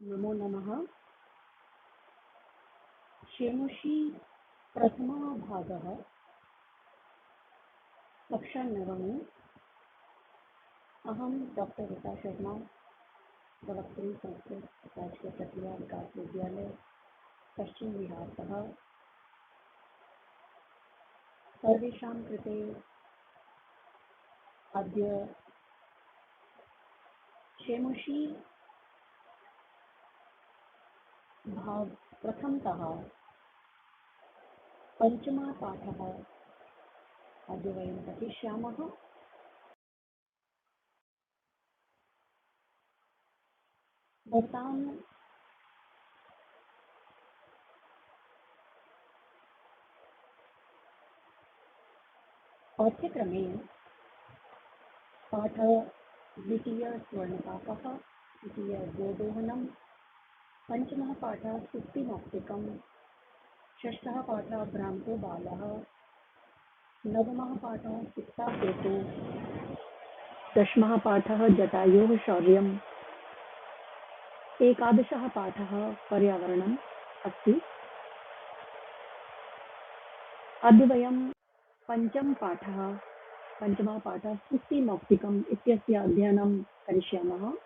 नमो नमः। शेमुषी प्रथमः भागः कक्षा नवमी। अहं डॉक्टर रीता शर्मा, प्रवक्त्री संस्कृत राजकीय प्रतिभा विकास विद्यालय पश्चिम बिहारतः सर्वेषां कृते अद्य शेमुषी भाग प्रथमतः पञ्चमः पाठः अद्य वयं पठिष्यामः। भवतां पाठ्यक्रमे पाठः द्वितीयः स्वर्णपाकः, तृतीयः गोदोहनं, पञ्चमः पाठः सुप्तिमौक्तिकं, षष्ठः पाठः भ्रान्तो बालः, नवमः पाठः सिक्तासेतु, दशमः पाठः जटायोः शौर्यम्, एकादशः पाठः पर्यावरणम् अस्ति। अद्य वयं पञ्चमः पाठः सुप्तिमौक्तिकम् इत्यस्य अध्ययनं करिष्यामः।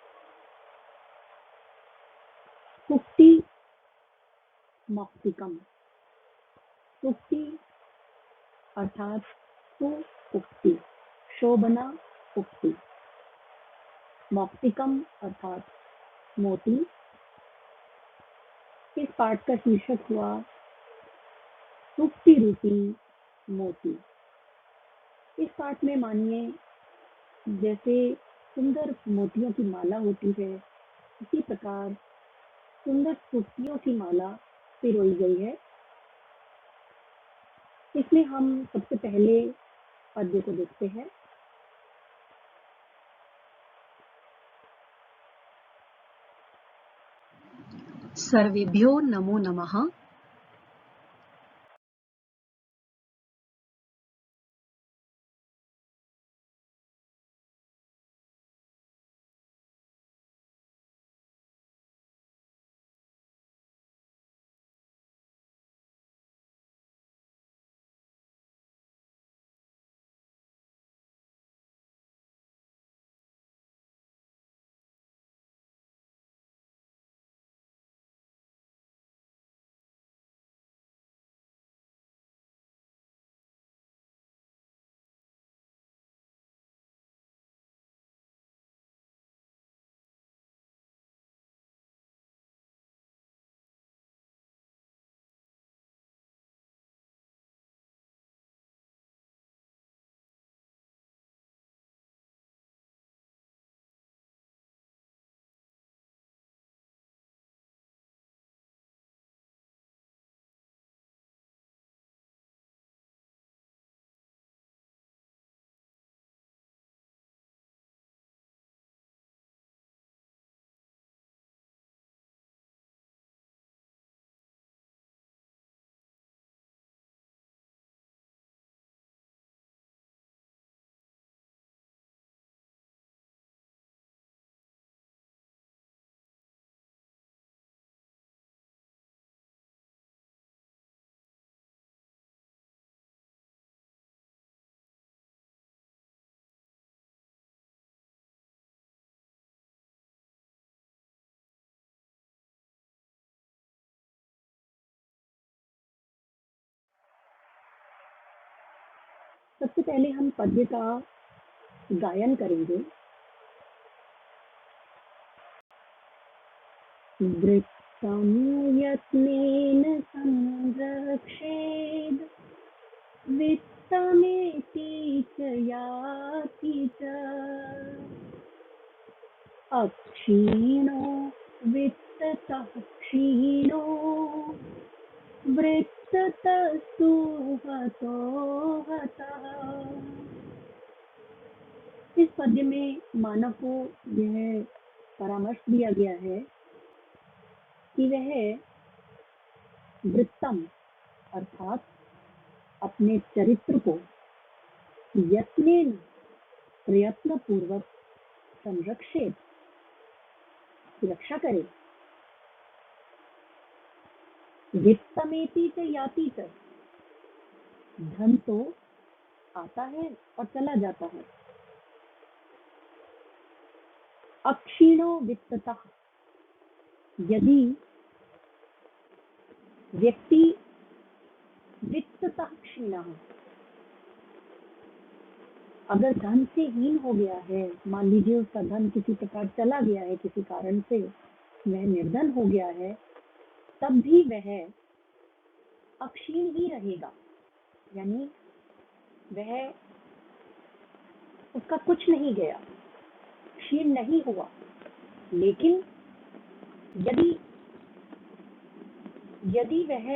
सुप्तिमौक्तिकं, सुप्ति अर्थात सुक्ति, शोभना उक्ति, मौक्तिकम अर्थात मोती। इस पाठ का शीर्षक हुआ सुक्ति रूपी मोती। इस पाठ में मानिए जैसे सुंदर मोतियों की माला होती है, इसी प्रकार सुंदर सुक्तियों की माला पिरोई गई है। इसमें हम सबसे पहले पद्य को देखते हैं। सर्वेभ्यो नमो नमः। सबसे पहले हम पद्य का गायन करेंगे। वृत्तं यत्नेन संरक्षेद् वित्तमेति च याति च अक्षीणो वित्ततः क्षीणो वृत्ततस्तु हतो हतः। इस पद्य में मानव को यह परामर्श दिया गया है कि वह वृत्तम अर्थात अपने चरित्र को यत्नेन प्रयत्न पूर्वक संरक्षित सुरक्षा करे। वित्तमेति च याति च, धन तो आता है और चला जाता है। अक्षीणो वित्ततः, यदि व्यक्ति वित्ततः क्षीणः, अगर धन से हीन हो गया है, मान लीजिए उसका धन किसी प्रकार चला गया है, किसी कारण से वह निर्धन हो गया है, तब भी वह अक्षीण ही रहेगा, यानी वह उसका कुछ नहीं गया, क्षीण नहीं हुआ। लेकिन यदि यदि वह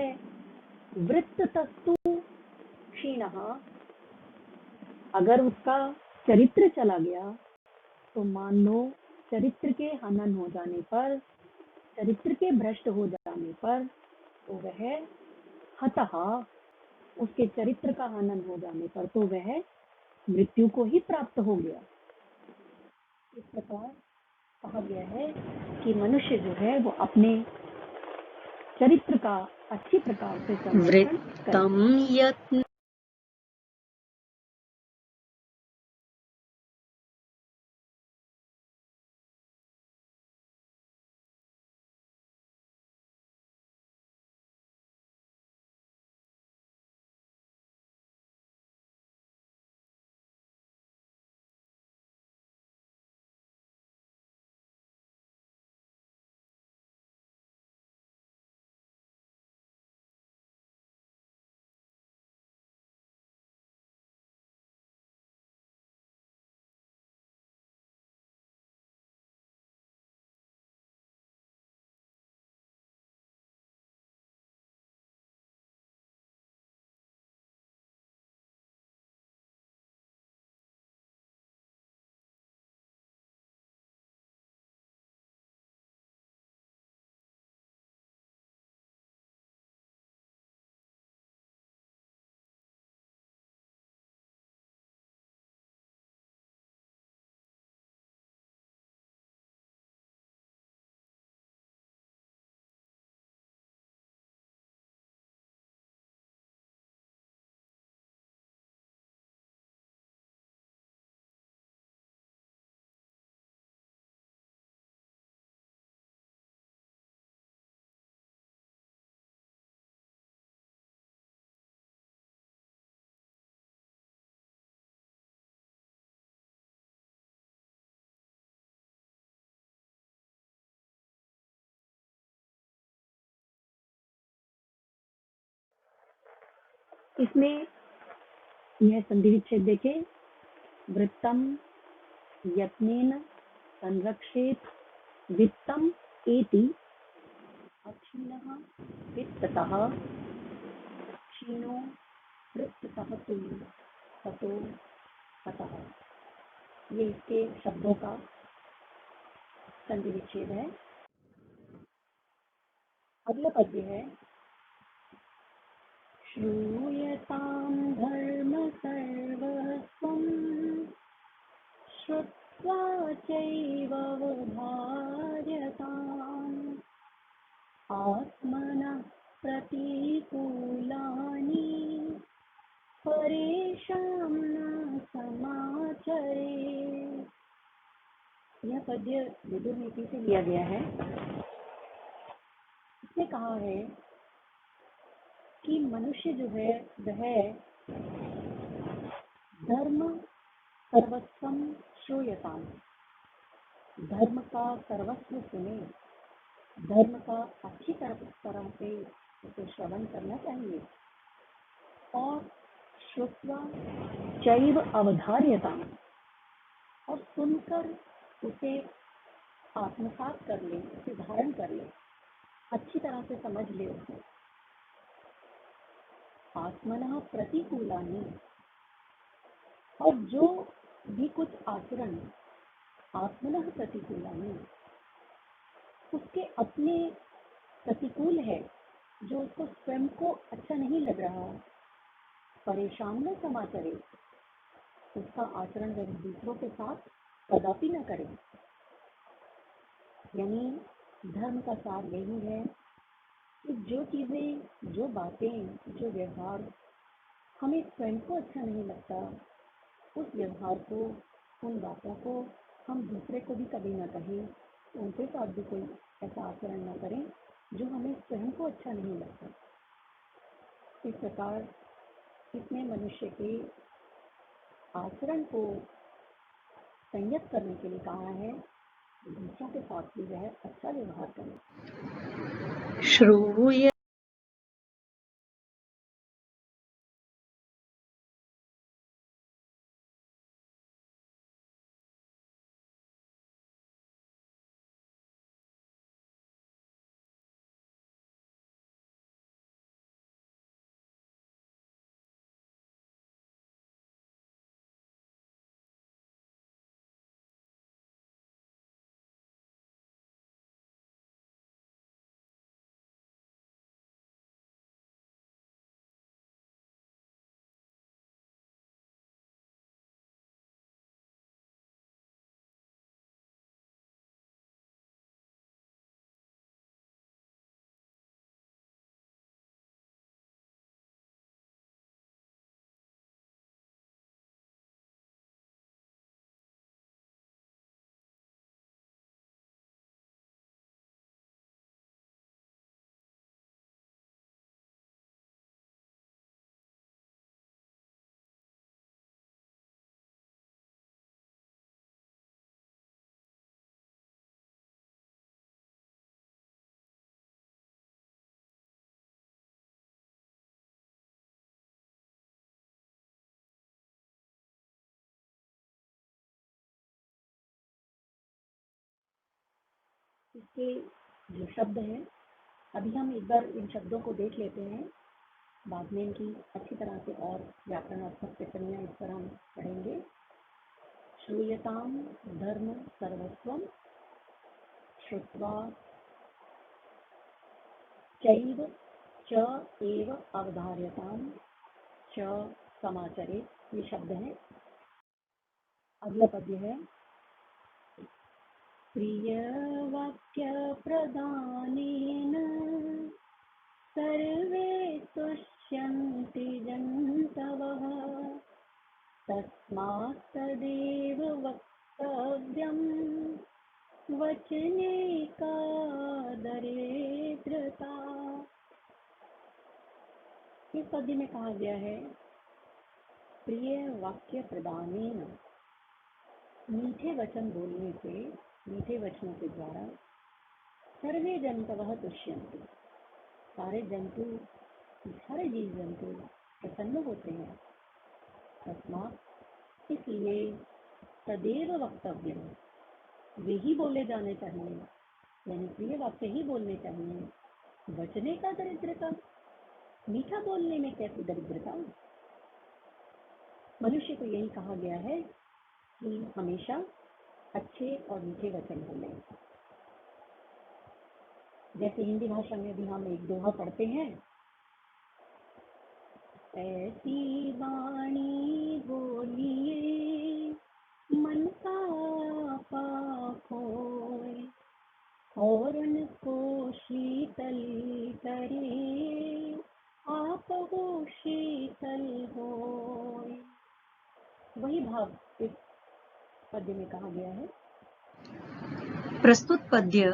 वृत्ततस्तु क्षीणः, अगर उसका चरित्र चला गया, तो मान लो चरित्र के हनन हो जाने पर, चरित्र के भ्रष्ट हो जाने पर, तो वह हतः, उसके चरित्र का हनन हो जाने पर तो वह मृत्यु को ही प्राप्त हो गया। इस प्रकार कहा गया है कि मनुष्य जो है वो अपने चरित्र का अच्छी प्रकार से संरक्षण करे। वृत्तं यत् इसमें यह संधि विच्छेद देखें, वृत्तम यत्नेन संरक्षेत वित्तम एति, अक्षीणः वित्ततः क्षीणो वृत्ततः तु ततो हतः। ये इसके शब्दों का संधि विच्छेद है। अगला पद्य है, श्रूयतां धर्म सर्वस्वं श्रुत्वा चैव वधार्यताम्, आत्मनः प्रतिकूलानि परेषां न समाचरेत्। यह पद्य विदुर नीति से लिया गया है। इसने कहा है कि मनुष्य जो है वह धर्म सर्वस्वम श्रूयताम, धर्म का सर्वस्व सुने, धर्म का अच्छी तरह से उसे श्रवण करना चाहिए, और श्रुत्वा चैव अवधार्यताम, और सुनकर उसे आत्मसात कर ले, उसे धारण कर ले, अच्छी तरह से समझ ले उसे। आत्मनः प्रतिकूलानि, और जो भी कुछ आचरण आत्मनः प्रतिकूलानि उसके अपने प्रतिकूल है, जो उसको स्वयं को अच्छा नहीं लग रहा, परेशान न समाचरे, उसका आचरण वह दूसरों के साथ कदापि न करे। यानी धर्म का सार यही है कि जो चीज़ें, जो बातें, जो व्यवहार हमें स्वयं को अच्छा नहीं लगता, उस व्यवहार को, उन बातों को हम दूसरे को भी कभी ना कहें, उनके साथ भी कोई ऐसा आचरण ना करें जो हमें स्वयं को अच्छा नहीं लगता। इस प्रकार इसमें मनुष्य के आचरण को संयत करने के लिए कहा है, दूसरों के साथ भी वह अच्छा व्यवहार करें। श्रूय इसके जो शब्द हैं, अभी हम एक बार इन शब्दों को देख लेते हैं, बाद में इनकी अच्छी तरह से और व्याकरणात्मक टिप्पणियाँ इस पर हम पढ़ेंगे। श्रूयताम धर्म सर्वस्वम श्रुत्वा चैव च एव अवधार्यताम च समाचरेत्, ये शब्द हैं। अगला पद्य है, प्रियवाक्यप्रदानेन सर्वे तुष्यन्ति जन्तवः, तस्मात् तदेव वक्तव्यं वचने कादरे धृता। इस पद्य में कहा गया है, प्रिय वाक्य प्रदानेन, मीठे वचन बोलने से, मीठे वचनों के द्वारा सर्वे जंतवः तुष्यन्ति, सारे जंतु, सारे जीव जंतु प्रसन्न होते हैं। तस्मात्, इसलिए तदेव वक्तव्यम, वे ही बोले जाने चाहिए, यानी प्रिय वाक्य ही बोलने चाहिए। वचने का दरिद्रता, मीठा बोलने में कैसी दरिद्रता। मनुष्य को यही कहा गया है कि हमेशा अच्छे और मीठे वचन बोले। जैसे हिंदी भाषा में भी हम एक दोहा पढ़ते हैं, ऐसी वाणी बोलिए मन का पाप होए, और उनको शीतल करे आप हो शीतल होए। वही भाव इस पद्य में कहा गया है। प्रस्तुत पद्य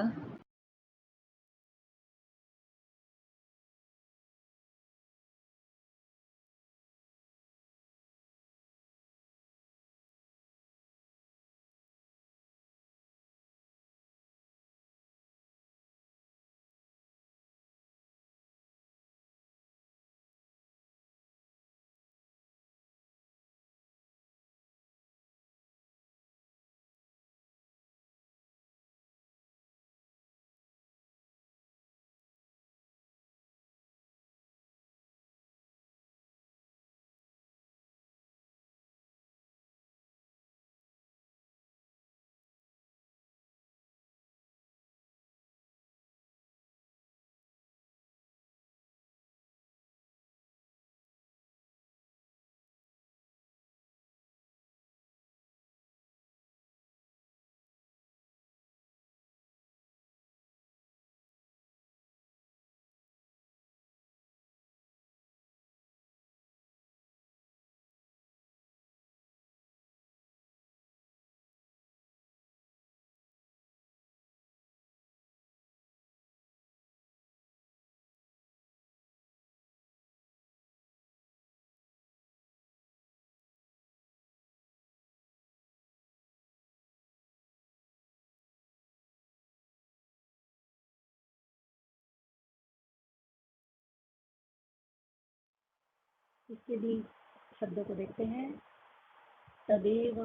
इसके भी शब्दों को देखते हैं। तदेव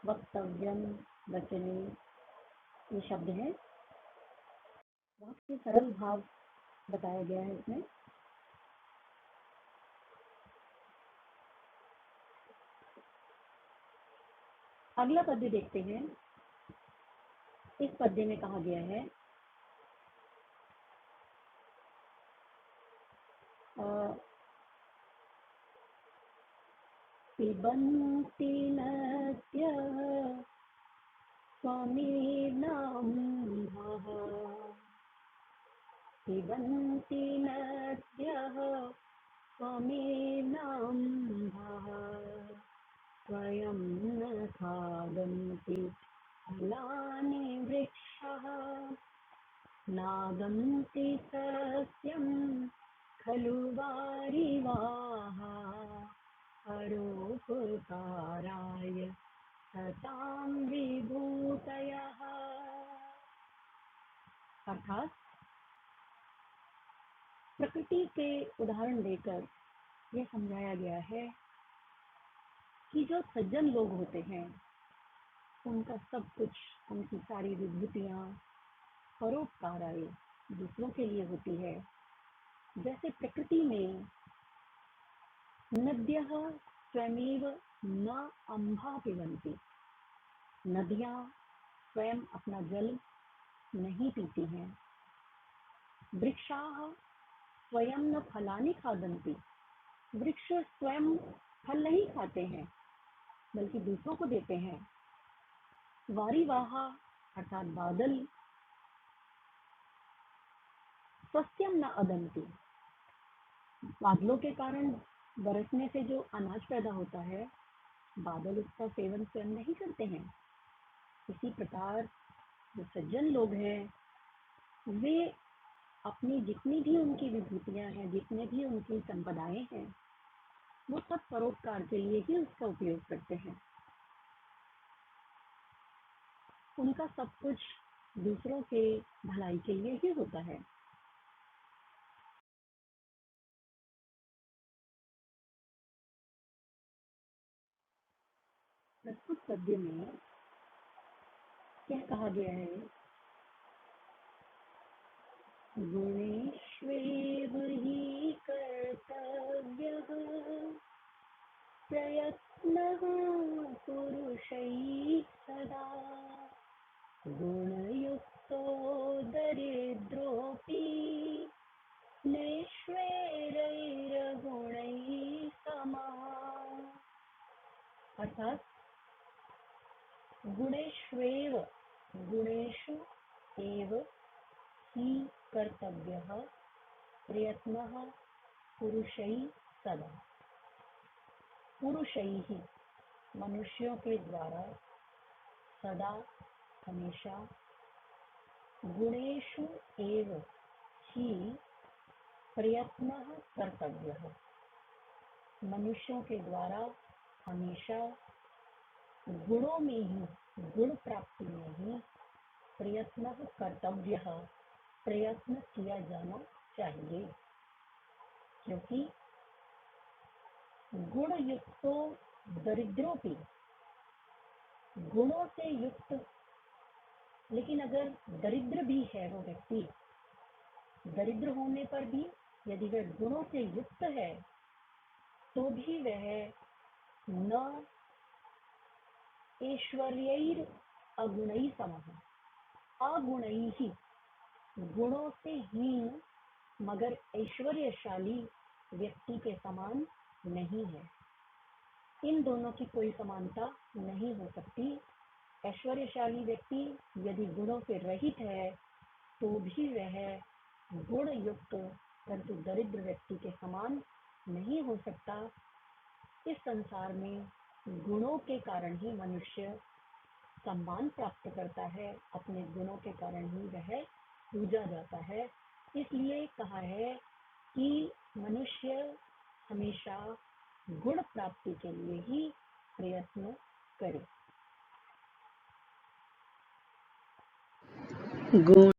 वक्तव्यम वचने, ये शब्द है। वाक्य सरल भाव बताया गया है इसमें। अगला पद्य देखते हैं। इस पद्य में कहा गया है पिबन्ति नद्यः स्वमेनाम्भः, पिबन्ति नद्यः स्वमेनाम्भः, स्वयं न खादन्ति फलानि वृक्षः, नागन्ति सस्यं खलु वारिवाः, परोपकाराय सतां विभूतयः। अर्थात प्रकृति के उदाहरण देकर यह समझाया गया है कि जो सज्जन लोग होते हैं उनका सब कुछ, उनकी सारी विभूतियाँ परोपकाराय, दूसरों के लिए होती है। जैसे प्रकृति में नद्यः स्वयमेव न अम्भा पिबन्ति, नदियाँ स्वयं अपना जल नहीं पीती हैं। वृक्षाः स्वयं न फलानि खादन्ति, वृक्ष स्वयं फल नहीं खाते हैं बल्कि दूसरों को देते हैं। वारिवाह अर्थात बादल सस्यम न अदन्ति, बादलों के कारण बरसने से जो अनाज पैदा होता है बादल उसका सेवन स्वयं नहीं करते हैं। इसी प्रकार जो सज्जन लोग हैं वे अपनी जितनी भी उनकी विभूतियाँ हैं, जितने भी उनकी संपदाएं हैं, वो सब परोपकार के लिए ही उसका उपयोग करते हैं। उनका सब कुछ दूसरों के भलाई के लिए ही होता है। प्रस्तुत पद्य में क्या कहा गया है? गुणेष्वेव हि कर्तव्यः प्रयत्नः पुरुषैः सदा, गुणयुक्तो दरिद्रोऽपि नैश्वर्यैर्गुणैः समः। अर्थात गुणेष्वेव, गुणेषु एव ही कर्तव्यः प्रयत्नः पुरुषैः सदा, पुरुषैः मनुष्यों के द्वारा सदा हमेशा, गुणेषु एव ही प्रयत्नः कर्तव्यः मनुष्यों के द्वारा हमेशा गुणों में ही, गुण प्राप्ति में ही प्रयत्न कर्तव्यः प्रयत्न किया जाना चाहिए। क्योंकि गुण युक्तो दरिद्रोपि, गुणों से युक्त लेकिन अगर दरिद्र भी है वो व्यक्ति, दरिद्र होने पर भी यदि वह गुणों से युक्त है तो भी वह न ऐश्वर्यैर अगुणैः समः, अगुणैः गुणों से हीन मगर ऐश्वर्यशाली व्यक्ति के समान नहीं है। इन दोनों की कोई समानता नहीं हो सकती। ऐश्वर्यशाली व्यक्ति यदि गुणों से रहित है तो भी वह गुण युक्त परंतु दरिद्र व्यक्ति के समान नहीं हो सकता। इस संसार में गुणों के कारण ही मनुष्य सम्मान प्राप्त करता है, अपने गुणों के कारण ही वह पूजा जाता है। इसलिए कहा है कि मनुष्य हमेशा गुण प्राप्ति के लिए ही प्रयत्न करे। गुण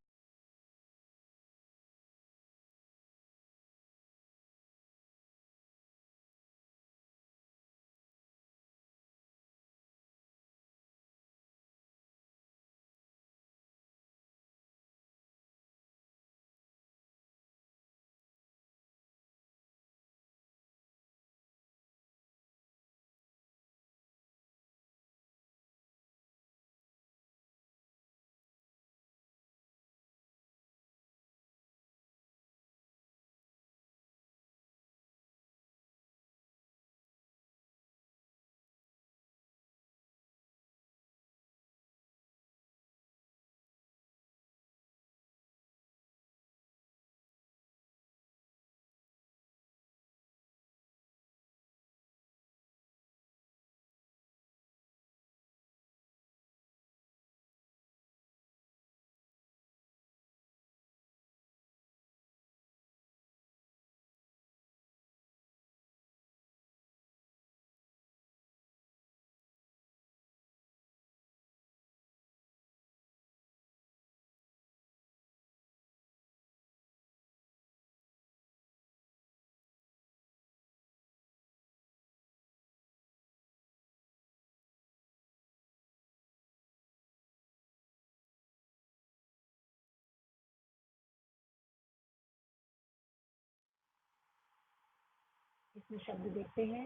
इसमें शब्द देखते हैं।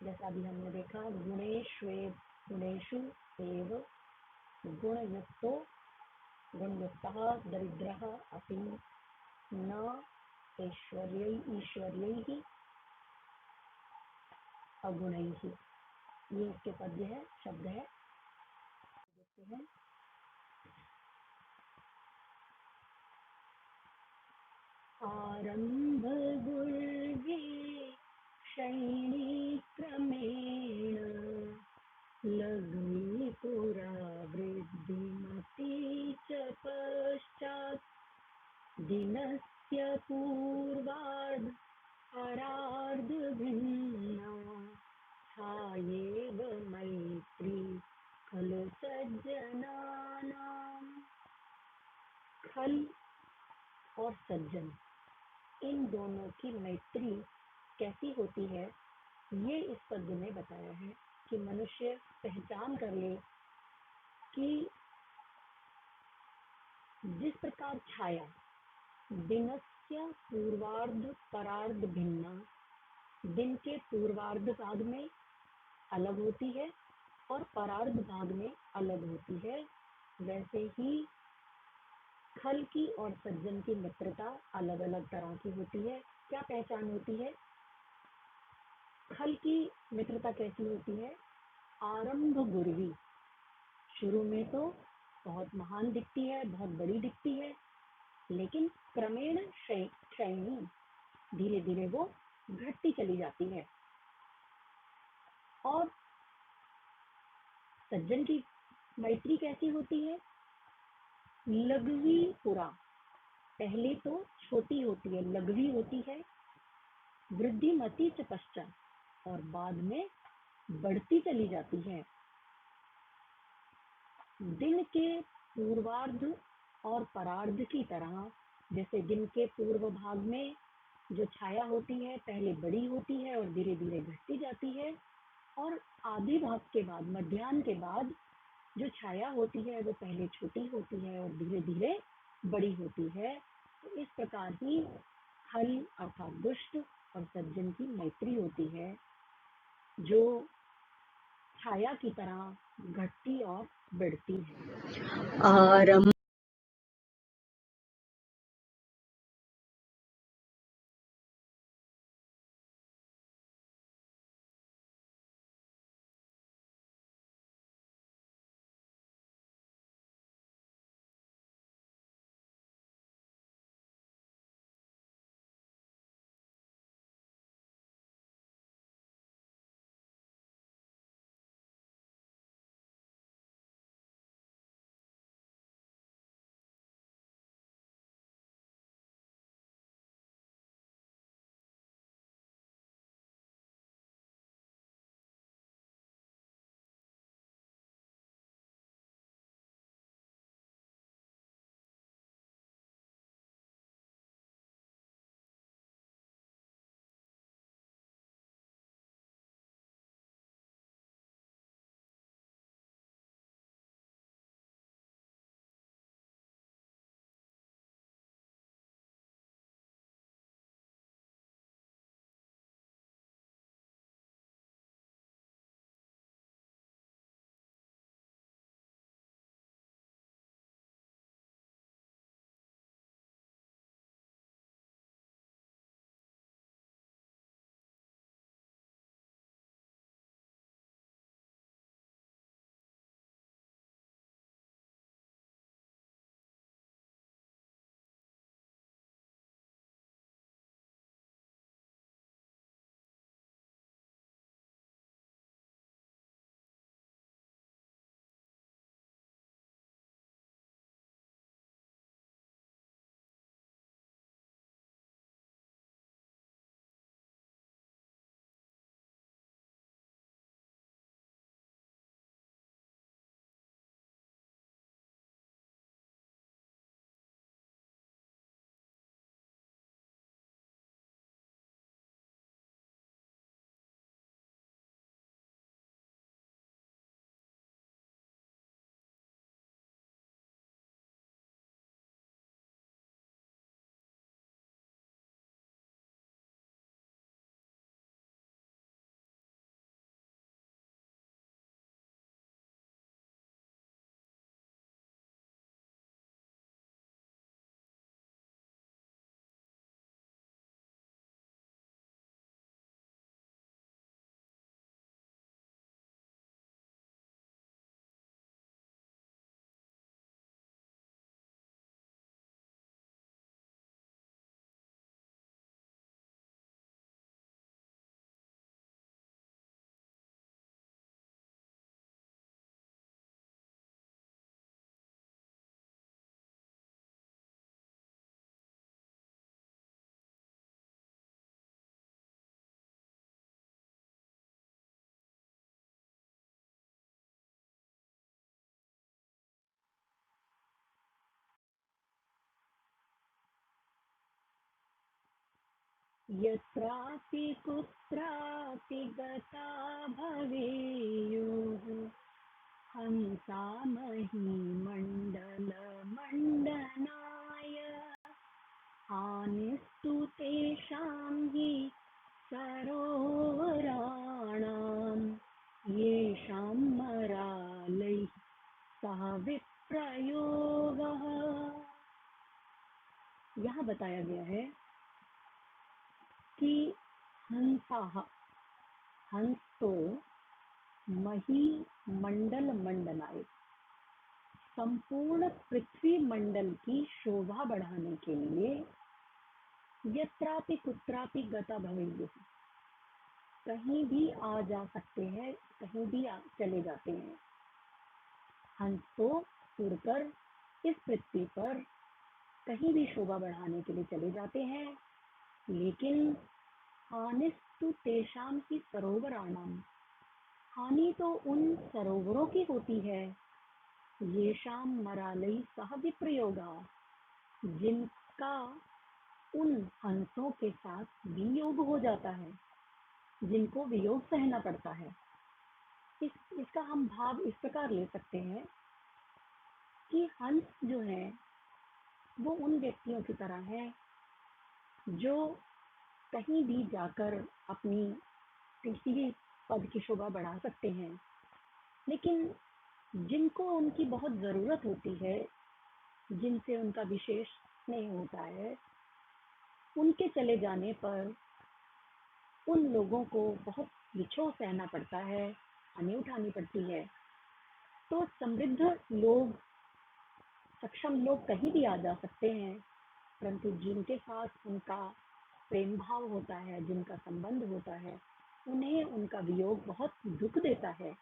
जैसा अभी हमने देखा, गुणेषु एव गुणयुक्तो गुणयुक्तः दरिद्रः अपि न ईश्वर्यैः अगुणैः। ये इसके पद्य है, शब्द है। देखते हैं। आरंभ गुर्गे शैणी क्रमेण लघ्वी पुरा वृद्धिमती च पश्चात् दिनस्य पूर्वार्ध परार्ध भिन्ना छायेव मैत्री खलु सज्जनानाम्। खल और सज्जन, इन दोनों की मैत्री कैसी होती है, ये इस पद्य में बताया है कि मनुष्य पहचान कर ले कि जिस प्रकार छाया दिनस्य पूर्वार्ध परार्ध भिन्ना, दिन के पूर्वार्ध भाग में अलग होती है और परार्ध भाग में अलग होती है, वैसे ही खल की और सज्जन की मित्रता अलग अलग तरह की होती है। क्या पहचान होती है? खल की मित्रता कैसी होती है? आरंभ गुर्वी, शुरू में तो बहुत महान दिखती है, बहुत बड़ी दिखती है, लेकिन क्रमेण क्षयणी, धीरे धीरे वो घटती चली जाती है। और सज्जन की मैत्री कैसी होती है? लघवी पुरा, पहले तो छोटी होती है, लघवी होती है, वृद्धिमती च पश्चात, और बाद में बढ़ती चली जाती है। दिन के पूर्वार्ध और परार्ध की तरह, जैसे दिन के पूर्व भाग में जो छाया होती है पहले बड़ी होती है और धीरे धीरे घटती जाती है, और आधे भाग के बाद, मध्याह्न के बाद जो छाया होती है वो पहले छोटी होती है और धीरे धीरे बड़ी होती है। तो इस प्रकार ही खल अर्थात दुष्ट और सज्जन की मैत्री होती है, जो छाया की तरह घटती और बढ़ती है। आरंभ यत्रापि कुत्रापि गता भवेयुः हंसामहि मण्डलमण्डनाय हानिस्तु तेषां हि सरोवराणां येषां मरालैः सह विप्रयोगः। यहाँ बताया गया है कि हंसाः, हंस तो मही मंडल मंडलाय, संपूर्ण पृथ्वी मंडल की शोभा बढ़ाने के लिए यत्रापि कुत्रापि गता भवेयुः, कहीं भी आ जा सकते हैं, कहीं भी चले जाते हैं। हंस तो उड़कर इस पृथ्वी पर कहीं भी शोभा बढ़ाने के लिए चले जाते हैं, लेकिन हानिस्तु तेषां ही सरोवराणाम, हानि तो उन सरोवरों की होती है, येषां मरालई सह विप्रयोगा, जिनका उन हंसों के साथ वियोग हो जाता है, जिनको वियोग सहना पड़ता है। इसका हम भाव इस प्रकार ले सकते हैं कि हंस जो है वो उन व्यक्तियों की तरह है जो कहीं भी जाकर अपनी किसी भी पद की शोभा बढ़ा सकते हैं, लेकिन जिनको उनकी बहुत ज़रूरत होती है, जिनसे उनका विशेष स्नेह होता है, उनके चले जाने पर उन लोगों को बहुत विक्षोभ सहना पड़ता है, हानि उठानी पड़ती है। तो समृद्ध लोग, सक्षम लोग कहीं भी आ जा सकते हैं, परंतु जिनके साथ उनका प्रेम भाव होता है, जिनका संबंध होता है, उन्हें उनका वियोग बहुत दुख देता है।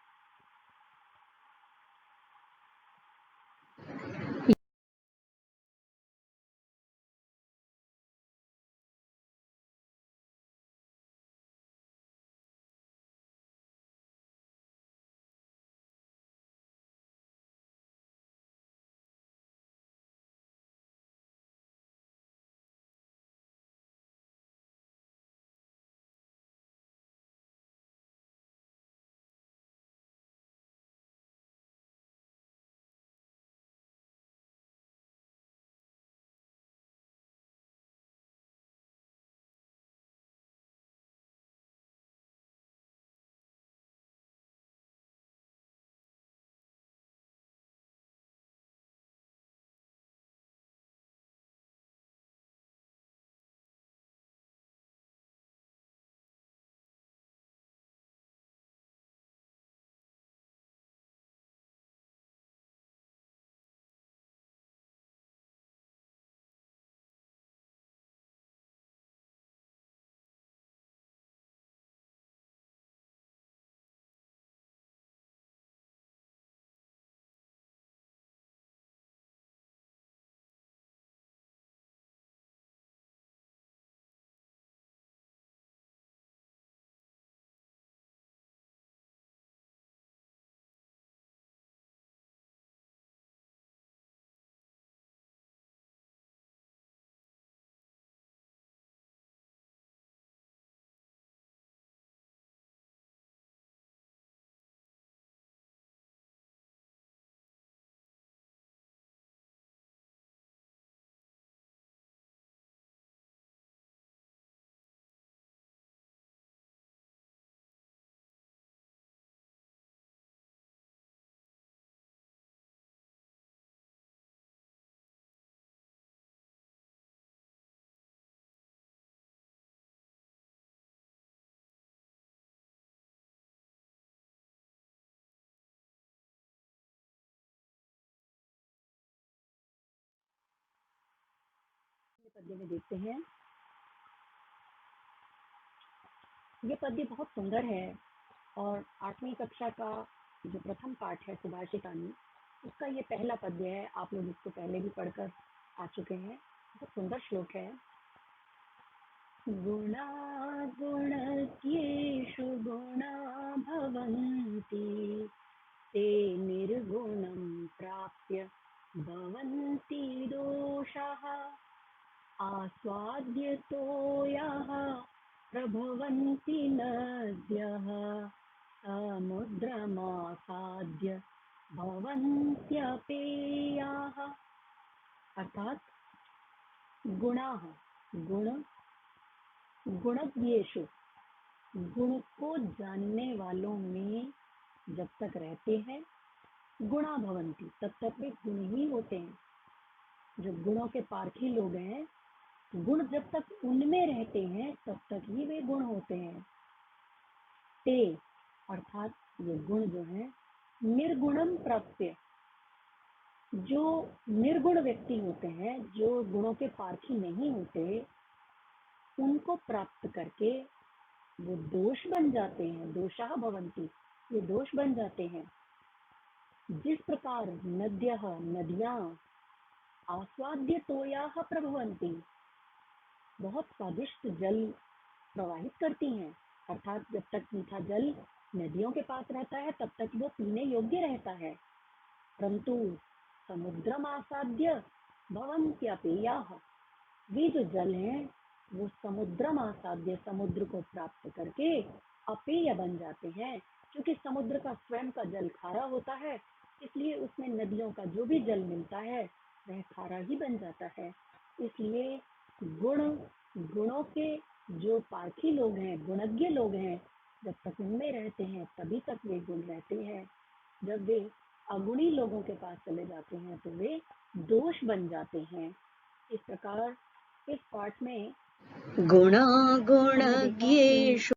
ये पद्य में देखते हैं, ये पद्य बहुत सुंदर है और 8वीं कक्षा का जो प्रथम पाठ है सुभाषितानी, उसका ये पहला पद्य है। आप लोग इसको पहले भी पढ़कर आ चुके हैं। बहुत सुंदर श्लोक है। गुणा गुणज्ञेषु गुणा भवन्ति, ते निर्गुणं प्राप्य भवन्ति दोषाः। आस्वाद्य तो यः प्रभवन्ति नद्यः समुद्रमासाद्य भवन्त्यपेयाः। अर्थात गुणाः, गुण, गुणज्ञेषु, गुण को जानने वालों में जब तक रहते हैं, गुणा भवन्ति, तब तक वे गुण ही होते हैं। जो गुणों के पारखी लोग हैं, गुण जब तक उनमें रहते हैं तब तक ही वे गुण होते हैं। ते अर्थात ये गुण जो है निर्गुणम प्राप्य, जो निर्गुण व्यक्ति होते हैं, जो गुणों के पारखी नहीं होते, उनको प्राप्त करके वो दोष बन जाते हैं। दोषाः भवन्ति, ये दोष बन जाते हैं। जिस प्रकार नद्यः, नदियां आस्वाद्य तोयाः प्रभवन्ति, बहुत स्वादिष्ट जल प्रवाहित करती हैं। अर्थात जब तक मीठा जल नदियों के पास रहता है तब तक वो पीने योग्य रहता है, परंतु समुद्रम आसाद्य भवन्त्यपेयाः, वे जो जल हैं वो समुद्रम आसाद्य, समुद्र को प्राप्त करके अपेय बन जाते हैं। क्योंकि समुद्र का स्वयं का जल खारा होता है, इसलिए उसमें नदियों का जो भी जल मिलता है वह खारा ही बन जाता है। इसलिए गुण, गुणों के जो पारखी लोग हैं, गुणज्ञ लोग हैं, जब तक उनमें रहते हैं तभी तक वे गुण रहते हैं। जब वे अगुणी लोगों के पास चले जाते हैं तो वे दोष बन जाते हैं। इस प्रकार इस पाठ में हमने देखा कि गुणागुणज्ञेषु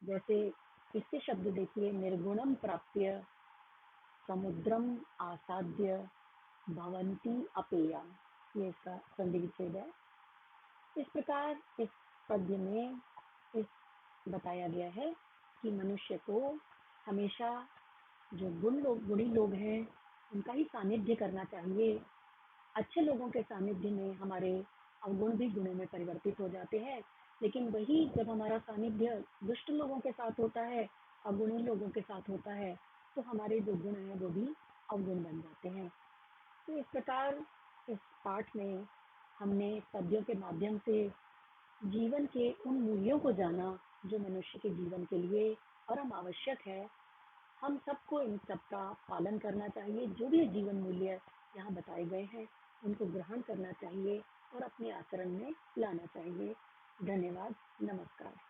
जैसे इसके शब्द देखिए, निर्गुणम प्राप्य समुद्रम आसाद्य भवन्ति अपेया, ये इसका संधि विच्छेद है। इस प्रकार इस पद्य में इस बताया गया है कि मनुष्य को हमेशा जो गुणी लोग हैं उनका ही सानिध्य करना चाहिए। अच्छे लोगों के सानिध्य में हमारे अवगुण भी गुणों में परिवर्तित हो जाते हैं, लेकिन वही जब हमारा सानिध्य दुष्ट लोगों के साथ होता है, अवगुणी लोगों के साथ होता है, तो हमारे जो गुण हैं वो भी अवगुण बन जाते हैं। तो इस प्रकार इस पाठ में हमने पद्यों के माध्यम से जीवन के उन मूल्यों को जाना जो मनुष्य के जीवन के लिए परम आवश्यक है। हम सबको इन सब का पालन करना चाहिए। जो भी जीवन मूल्य यहाँ बताए गए हैं उनको ग्रहण करना चाहिए और अपने आचरण में लाना चाहिए। धन्यवाद, नमस्कार।